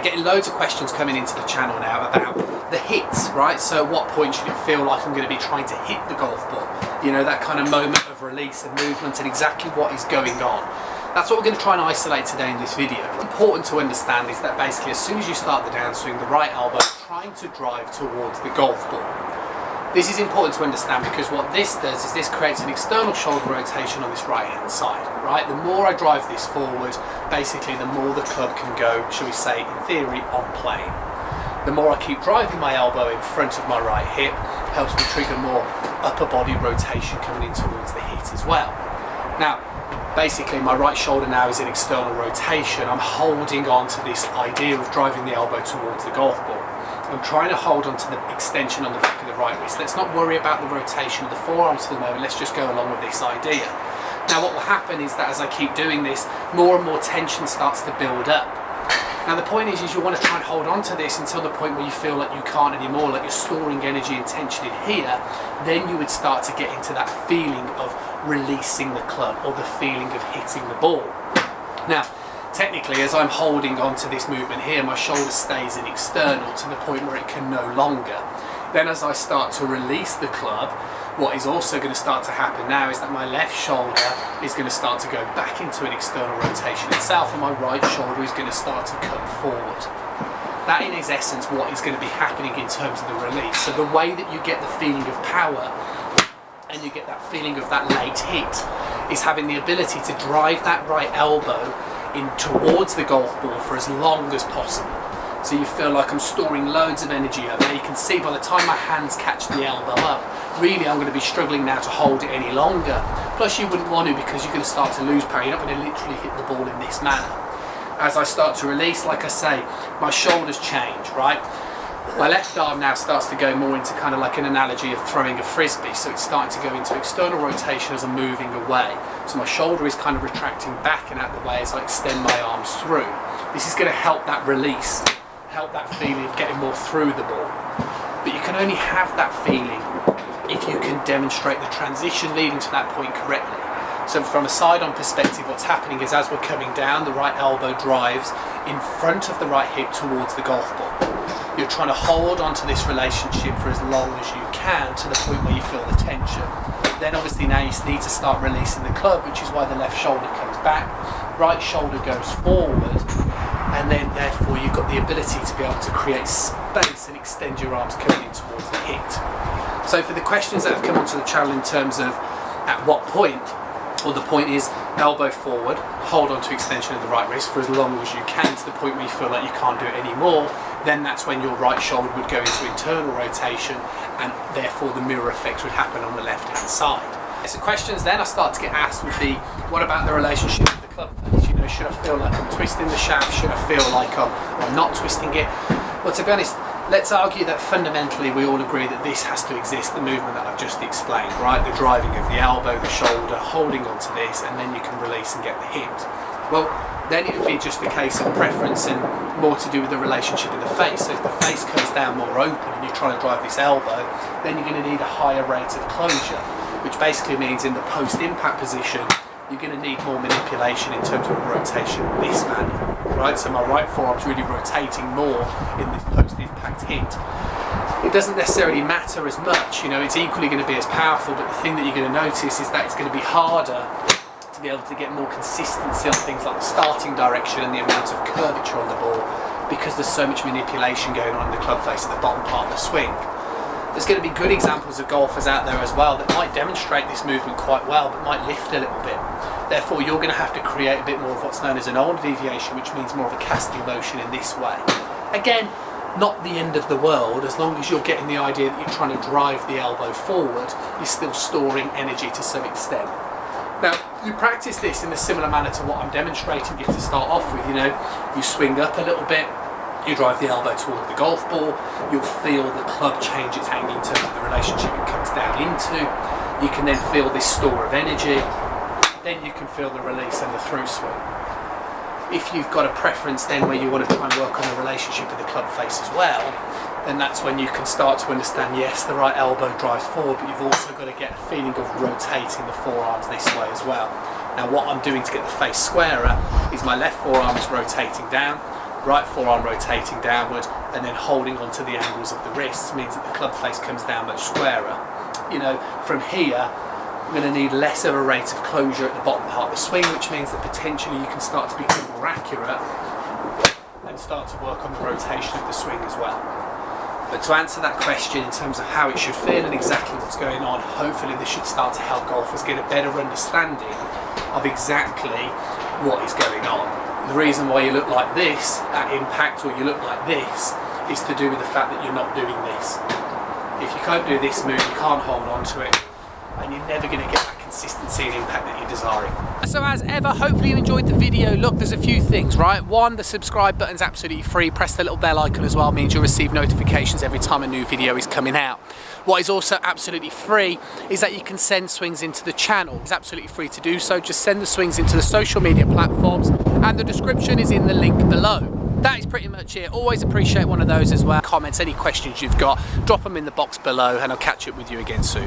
getting loads of questions coming into the channel now about the hits, right? So at what point should it feel like I'm going to be trying to hit the golf ball? You know, that kind of moment of release and movement and exactly what is going on. That's what we're going to try and isolate today in this video. What's important to understand is that basically as soon as you start the downswing, the right elbow is trying to drive towards the golf ball. This is important to understand because what this does is this creates an external shoulder rotation on this right hand side, right? The more I drive this forward, basically the more the club can go, shall we say, in theory, on plane. The more I keep driving my elbow in front of my right hip, helps me trigger more upper body rotation coming in towards the hit as well. Now, basically my right shoulder now is in external rotation. I'm holding on to this idea of driving the elbow towards the golf ball. I'm trying to hold on to the extension on the back of the right wrist. Let's not worry about the rotation of the forearms for the moment. Let's just go along with this idea. Now what will happen is that as I keep doing this, more and more tension starts to build up. Now the point is you want to try and hold on to this until the point where you feel like you can't anymore, like you're storing energy and tension in here. Then you would start to get into that feeling of releasing the club or the feeling of hitting the ball. Now, technically, as I'm holding on to this movement here, my shoulder stays in external to the point where it can no longer. Then as I start to release the club, what is also going to start to happen now is that my left shoulder is going to start to go back into an external rotation itself, and my right shoulder is going to start to come forward. That in its essence what is going to be happening in terms of the release. So the way that you get the feeling of power and you get that feeling of that late hit is having the ability to drive that right elbow in towards the golf ball for as long as possible. So you feel like I'm storing loads of energy up. Now you can see by the time my hands catch the elbow up, really I'm going to be struggling now to hold it any longer. Plus you wouldn't want to because you're going to start to lose power. You're not going to literally hit the ball in this manner. As I start to release, like I say, my shoulders change, right? My left arm now starts to go more into kind of like an analogy of throwing a frisbee. So it's starting to go into external rotation as I'm moving away. So my shoulder is kind of retracting back and out the way as I extend my arms through. This is going to help that release, help that feeling of getting more through the ball. But you can only have that feeling if you can demonstrate the transition leading to that point correctly. So from a side-on perspective, what's happening is as we're coming down, the right elbow drives in front of the right hip towards the golf ball. You're trying to hold on to this relationship for as long as you can to the point where you feel the tension. Then obviously now you need to start releasing the club, which is why the left shoulder comes back, right shoulder goes forward, and then therefore you've got the ability to be able to create space and extend your arms coming in towards the hit. So for the questions that have come onto the channel in terms of at what point, well the point is elbow forward, hold on to extension of the right wrist for as long as you can to the point where you feel like you can't do it anymore. Then that's when your right shoulder would go into internal rotation and therefore the mirror effect would happen on the left hand side. So questions then I start to get asked would be, what about the relationship with the club face? You know, should I feel like I'm twisting the shaft? Should I feel like I'm not twisting it? Well, to be honest, let's argue that fundamentally we all agree that this has to exist, the movement that I've just explained, right? The driving of the elbow, the shoulder, holding onto this, and then you can release and get the hit. Well, then it would be just a case of preference and more to do with the relationship of the face. So if the face comes down more open and you're trying to drive this elbow, then you're going to need a higher rate of closure, which basically means in the post-impact position, you're going to need more manipulation in terms of rotation this manner, right? So my right forearm's really rotating more in this post-impact hit. It doesn't necessarily matter as much, you know, it's equally going to be as powerful, but the thing that you're going to notice is that it's going to be harder to be able to get more consistency on things like the starting direction and the amount of curvature on the ball because there's so much manipulation going on in the club face at the bottom part of the swing. There's going to be good examples of golfers out there as well that might demonstrate this movement quite well but might lift a little bit. Therefore you're going to have to create a bit more of what's known as an old deviation, which means more of a casting motion in this way. Again, not the end of the world, as long as you're getting the idea that you're trying to drive the elbow forward, you're still storing energy to some extent. Now, you practice this in a similar manner to what I'm demonstrating you to start off with. You know, you swing up a little bit, you drive the elbow toward the golf ball, you'll feel the club change its angle in terms of the relationship it comes down into. You can then feel this store of energy, then you can feel the release and the through swing. If you've got a preference then where you want to try and work on the relationship with the club face as well, then that's when you can start to understand, yes, the right elbow drives forward, but you've also got to get a feeling of rotating the forearms this way as well. Now what I'm doing to get the face squarer is my left forearm is rotating down, right forearm rotating downward, and then holding onto the angles of the wrists means that the club face comes down much squarer. You know, from here, I'm going to need less of a rate of closure at the bottom part of the swing, which means that potentially you can start to become more accurate and start to work on the rotation of the swing as well. But to answer that question in terms of how it should feel and exactly what's going on, hopefully this should start to help golfers get a better understanding of exactly what is going on. The reason why you look like this at impact, or you look like this, is to do with the fact that you're not doing this. If you can't do this move, you can't hold on to it, and you're never going to get that consistency and impact that you're desiring. So as ever, hopefully you enjoyed the video. Look, there's a few things, right? One, the subscribe button's absolutely free. Press the little bell icon as well, means you'll receive notifications every time a new video is coming out. What is also absolutely free is that you can send swings into the channel. It's absolutely free to do so. Just send the swings into the social media platforms, and the description is in the link below. That is pretty much it. Always appreciate one of those as well. Comments, any questions you've got, drop them in the box below, and I'll catch up with you again soon.